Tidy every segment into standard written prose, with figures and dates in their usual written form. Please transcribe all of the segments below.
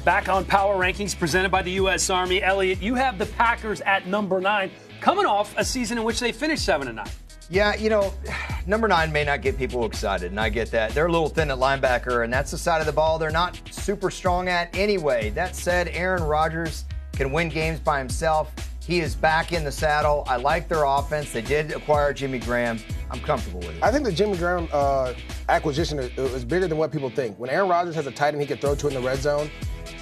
Back on Power Rankings presented by the U.S. Army. Elliot, you have the Packers at number 9, coming off a season in which they finished 7-9. Yeah, number 9 may not get people excited, and I get that. They're a little thin at linebacker, and that's the side of the ball they're not super strong at anyway. That said, Aaron Rodgers can win games by himself. He is back in the saddle. I like their offense. They did acquire Jimmy Graham. I'm comfortable with it. I think the Jimmy Graham acquisition is bigger than what people think. When Aaron Rodgers has a tight end he can throw to in the red zone,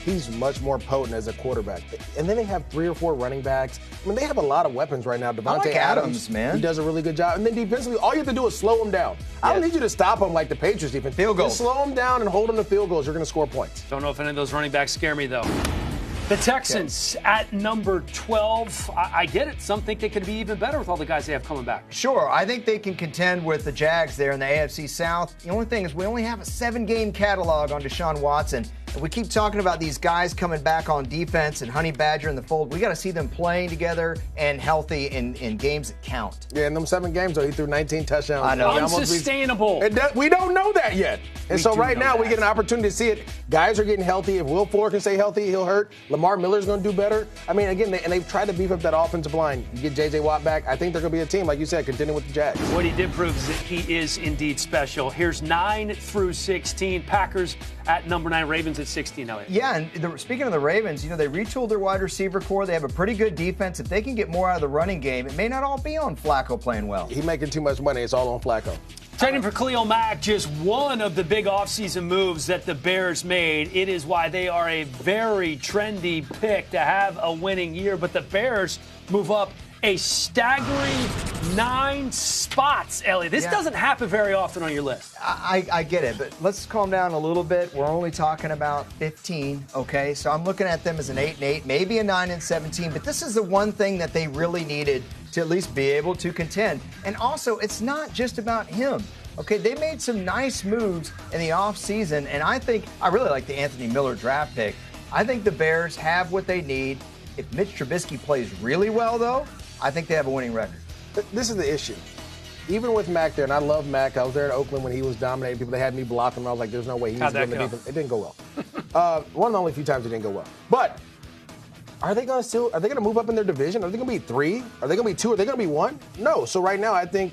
he's much more potent as a quarterback. And then they have 3 or 4 running backs. I mean, they have a lot of weapons right now. Devontae like Adams, man. He does a really good job. And then defensively, all you have to do is slow him down. I don't need you to stop him like the Patriots defense. Field goals. Just slow him down and hold him to field goals. You're going to score points. Don't know if any of those running backs scare me, though. The Texans at number 12. I get it. Some think they could be even better with all the guys they have coming back. Sure. I think they can contend with the Jags there in the AFC South. The only thing is we only have a 7-game catalog on Deshaun Watson. And we keep talking about these guys coming back on defense and Honey Badger in the fold. We got to see them playing together and healthy in games that count. Yeah, in them 7 games, though, he threw 19 touchdowns. I know. Unsustainable. We don't know that yet. And so right now we get an opportunity to see it. Guys are getting healthy. If Will Fuller can stay healthy, he'll hurt. Lamar Miller's going to do better. I mean, again, they've tried to beef up that offensive line. You get J.J. Watt back. I think they're going to be a team, like you said, contending with the Jags. What he did prove is that he is indeed special. Here's 9 through 16. Packers at number 9. Ravens at 16, Elliot. Yeah, and speaking of the Ravens, they retooled their wide receiver core. They have a pretty good defense. If they can get more out of the running game, it may not all be on Flacco playing well. He's making too much money. It's all on Flacco. Trading for Khalil Mack, just one of the big offseason moves that the Bears made. It is why they are a very trendy pick to have a winning year. But the Bears move up a staggering 9 spots, Elliot. This doesn't happen very often on your list. I get it, but let's calm down a little bit. We're only talking about 15, okay? So I'm looking at them as an 8-8, maybe a 9-17, but this is the one thing that they really needed to at least be able to contend. And also, it's not just about him. Okay, they made some nice moves in the offseason, and I really like the Anthony Miller draft pick. I think the Bears have what they need. If Mitch Trubisky plays really well, though, I think they have a winning record. This is the issue. Even with Mac there, and I love Mac. I was there in Oakland when he was dominating people. They had me block him. I was like, there's no way he's going to defense. It didn't go well. One of the only few times it didn't go well. But are they going to move up in their division? Are they going to be 3? Are they going to be 2? Are they going to be 1? No. So right now, I think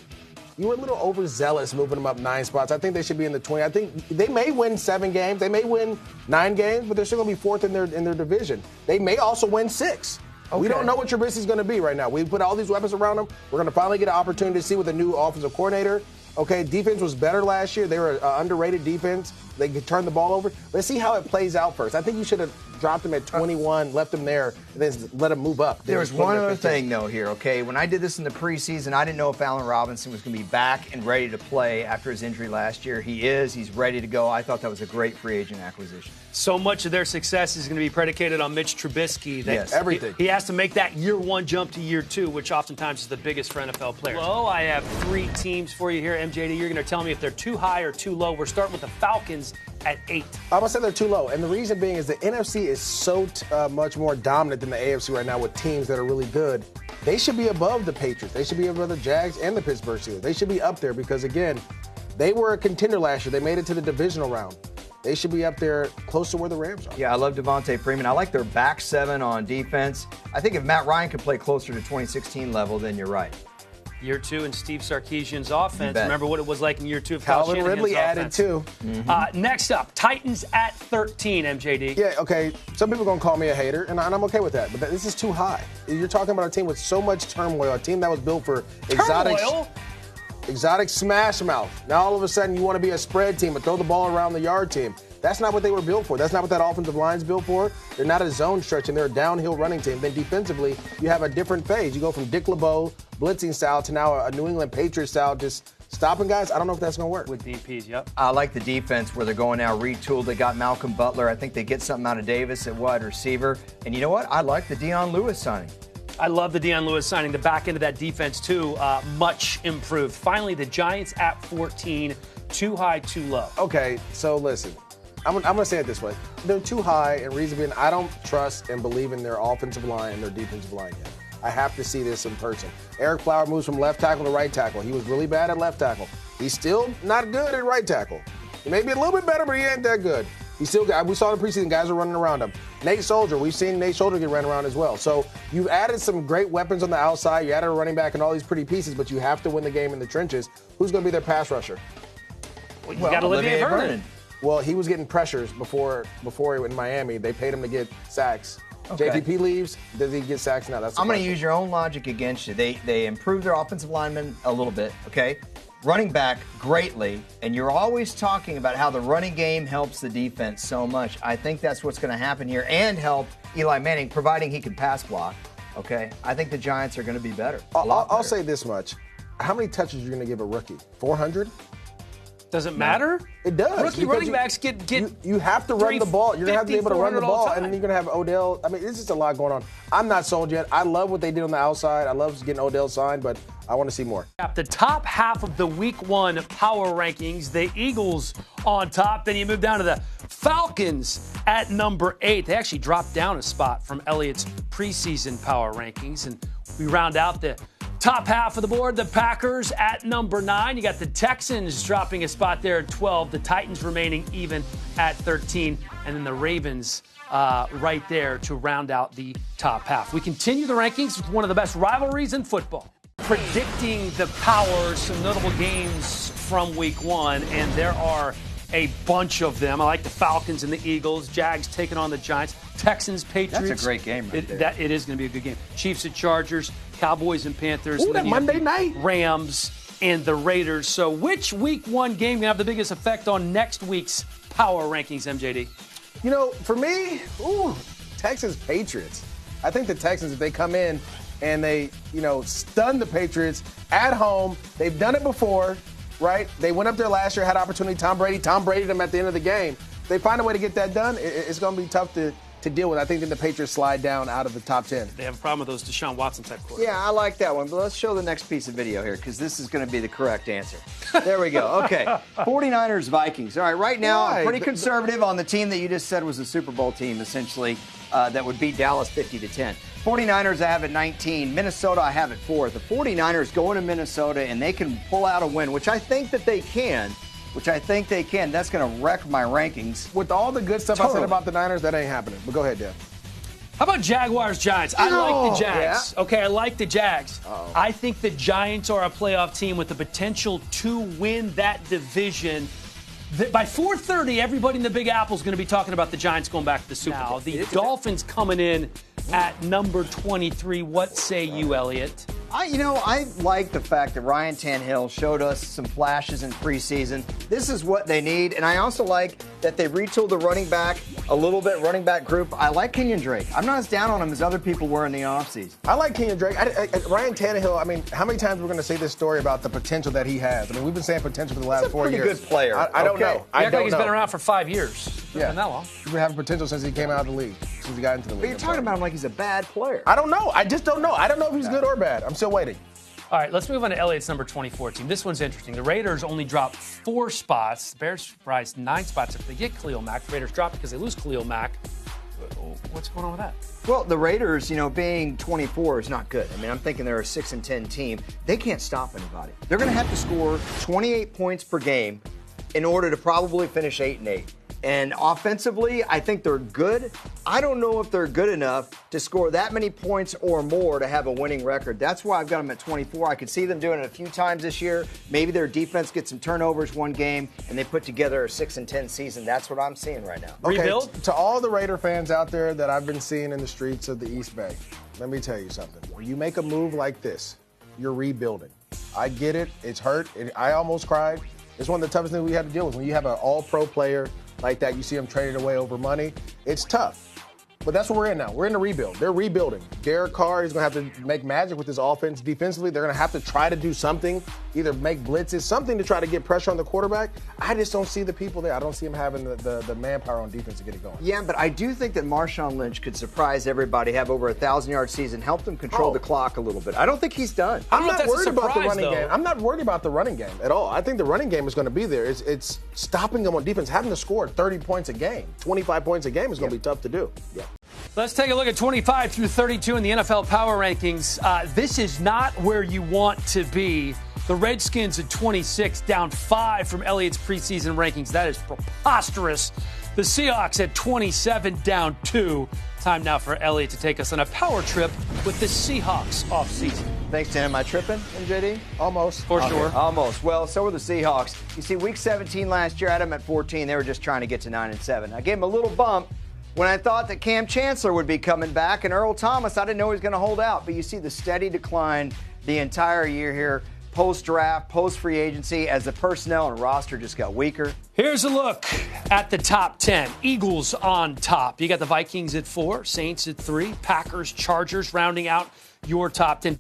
you were a little overzealous moving them up 9 spots. I think they should be in the 20. I think they may win 7 games. They may win 9 games, but they're still going to be 4th in their division. They may also win 6. Okay. We don't know what Trubisky's going to be right now. We put all these weapons around him. We're going to finally get an opportunity to see with a new offensive coordinator. Okay, defense was better last year. They were an underrated defense. They could turn the ball over. Let's see how it plays out first. I think you should have dropped him at 21, left him there, and then let him move up. There was one other thing, though, here, okay? When I did this in the preseason, I didn't know if Allen Robinson was going to be back and ready to play after his injury last year. He is. He's ready to go. I thought that was a great free agent acquisition. So much of their success is going to be predicated on Mitch Trubisky. Yes, everything. He has to make that year 1 jump to year 2, which oftentimes is the biggest for NFL players. Well, I have 3 teams for you here, MJD. You're going to tell me if they're too high or too low. We're starting with the Falcons at 8. I'm going to say they're too low. And the reason being is the NFC is so much more dominant than the AFC right now with teams that are really good. They should be above the Patriots. They should be above the Jags and the Pittsburgh Steelers. They should be up there because, again, they were a contender last year. They made it to the divisional round. They should be up there close to where the Rams are. Yeah, I love Devontae Freeman. I like their back 7 on defense. I think if Matt Ryan could play closer to 2016 level, then you're right. Year 2 in Steve Sarkisian's offense. Remember what it was like in year 2 of Calvin Ridley added too. Mm-hmm. Next up, Titans at 13, MJD. Yeah, okay. Some people are going to call me a hater, and I'm okay with that. But this is too high. You're talking about a team with so much turmoil, a team that was built for exotic smash mouth. Now all of a sudden you want to be a spread team and throw the ball around the yard team. That's not what they were built for. That's not what that offensive line's built for. They're not a zone stretch, and they're a downhill running team. Then defensively, you have a different phase. You go from Dick LeBeau blitzing style to now a New England Patriots style, just stopping guys. I don't know if that's going to work. With DPs, yep. I like the defense where they're going now retooled. They got Malcolm Butler. I think they get something out of Davis at wide receiver. And you know what? I like the Deion Lewis signing. I love the Deion Lewis signing. The back end of that defense, too, much improved. Finally, the Giants at 14. Too high, too low. Okay, so listen. I'm going to say it this way. They're too high, and reason being, I don't trust and believe in their offensive line and their defensive line yet. I have to see this in person. Eric Flower moves from left tackle to right tackle. He was really bad at left tackle. He's still not good at right tackle. He may be a little bit better, but he ain't that good. We saw in the preseason, guys are running around him. Nate Soldier, we've seen Nate Soldier get ran around as well. So you've added some great weapons on the outside. You added a running back and all these pretty pieces, but you have to win the game in the trenches. Who's going to be their pass rusher? Well, you got Olivier Vernon. Well, he was getting pressures before in Miami. They paid him to get sacks. Okay. JPP leaves. Does he get sacks now? I'm going to use your own logic against you. They improved their offensive linemen a little bit, okay? Running back greatly, and you're always talking about how the running game helps the defense so much. I think that's what's going to happen here and help Eli Manning, providing he can pass block, okay? I think the Giants are going to be better. I'll say this much. How many touches are you going to give a rookie? 400? Does it matter? It does. Rookie running backs get you have to run the ball. You're going to have to be able to run the ball, and then you're going to have Odell. I mean, it's just a lot going on. I'm not sold yet. I love what they did on the outside. I love getting Odell signed, but I want to see more. At the top half of the Week 1 power rankings, the Eagles on top. Then you move down to the Falcons at number 8. They actually dropped down a spot from Elliot's preseason power rankings, and we round out the top half of the board, the Packers at number 9. You got the Texans dropping a spot there at 12. The Titans remaining even at 13. And then the Ravens right there to round out the top half. We continue the rankings with one of the best rivalries in football. Predicting the powers, some notable games from Week 1. And there are a bunch of them. I like the Falcons and the Eagles. Jags taking on the Giants. Texans, Patriots. That's a great game right there. It is going to be a good game. Chiefs and Chargers. Cowboys and Panthers. Ooh, that Monday night. Rams and the Raiders. So which Week 1 game can have the biggest effect on next week's power rankings, MJD? You know, for me, Texans, Patriots. I think the Texans, if they come in and they, stun the Patriots at home, they've done it before, right? They went up there last year, had opportunity. Tom Brady them at the end of the game. If they find a way to get that done, it's going to be tough to deal with. I think then the Patriots slide down out of the top 10. They have a problem with those Deshaun Watson type quarterbacks. Yeah, I like that one. But let's show the next piece of video here because this is going to be the correct answer. There we go. Okay. 49ers, Vikings. All right, right now I'm pretty conservative on the team that you just said was a Super Bowl team, essentially, that would beat Dallas 50-10. 49ers I have at 19. Minnesota I have at 4. The 49ers go into Minnesota and they can pull out a win, which I think that they can. That's going to wreck my rankings. With all the good stuff I said about the Niners, that ain't happening. But go ahead, Dan. How about Jaguars, Giants? I like the Jags. Yeah. Okay, I like the Jags. Uh-oh. I think the Giants are a playoff team with the potential to win that division. By 4:30, everybody in the Big Apple is going to be talking about the Giants going back to the Super Bowl. The Dolphins coming in at number 23. What say you, Elliot? I like the fact that Ryan Tannehill showed us some flashes in preseason. This is what they need. And I also like that they retooled the running back a little bit, running back group. I like Kenyon Drake. I'm not as down on him as other people were in the offseason. I like Kenyon Drake. Ryan Tannehill, how many times we're going to say this story about the potential that he has? We've been saying potential for the last 4 years. He's a pretty good player. I don't know. I don't know. He's been around for 5 years. Yeah. Been that long. He's been having potential since he came out of the league, since he got into the league. But you're talking about him like he's a bad player. I don't know. I just don't know. I don't know if he's good or bad. I'm still waiting. All right, let's move on to Elliot's number 24 team. This one's interesting. The Raiders only dropped 4 spots. The Bears rise 9 spots if they get Khalil Mack. The Raiders drop because they lose Khalil Mack. What's going on with that? Well, the Raiders, being 24 is not good. I'm thinking they're a 6-10 team. They can't stop anybody. They're going to have to score 28 points per game in order to probably finish 8-8. And offensively, I think they're good. I don't know if they're good enough to score that many points or more to have a winning record. That's why I've got them at 24. I could see them doing it a few times this year. Maybe their defense gets some turnovers one game, and they put together a 6-10 season. That's what I'm seeing right now. Okay, Rebuild? To all the Raider fans out there that I've been seeing in the streets of the East Bay, let me tell you something. When you make a move like this, you're rebuilding. I get it. It's hurt. I almost cried. It's one of the toughest things we had to deal with. When you have an all-pro player like that, you see them traded away over money. It's tough. But that's what we're in now. We're in a rebuild. They're rebuilding. Derek Carr is going to have to make magic with his offense. Defensively, they're going to have to try to do something, either make blitzes, something to try to get pressure on the quarterback. I just don't see the people there. I don't see him having the manpower on defense to get it going. Yeah, but I do think that Marshawn Lynch could surprise everybody, have over a 1,000-yard season, help them control the clock a little bit. I don't think he's done. I'm not worried about the running game. I'm not worried about the running game at all. I think the running game is going to be there. It's stopping them on defense. Having to score 30 points a game, 25 points a game is going to be tough to do. Yeah. Let's take a look at 25 through 32 in the NFL Power Rankings. This is not where you want to be. The Redskins at 26, down 5 from Elliot's preseason rankings. That is preposterous. The Seahawks at 27, down 2. Time now for Elliot to take us on a power trip with the Seahawks offseason. Thanks, Tim. Am I tripping, MJD? Almost. For sure. Almost. Well, so were the Seahawks. You see, week 17 last year, I had them at 14. They were just trying to get to 9-7. I gave them a little bump when I thought that Cam Chancellor would be coming back, and Earl Thomas, I didn't know he was going to hold out. But you see the steady decline the entire year here, post-draft, post-free agency, as the personnel and roster just got weaker. Here's a look at the top 10. Eagles on top. You got the Vikings at 4, Saints at 3, Packers, Chargers rounding out your top 10.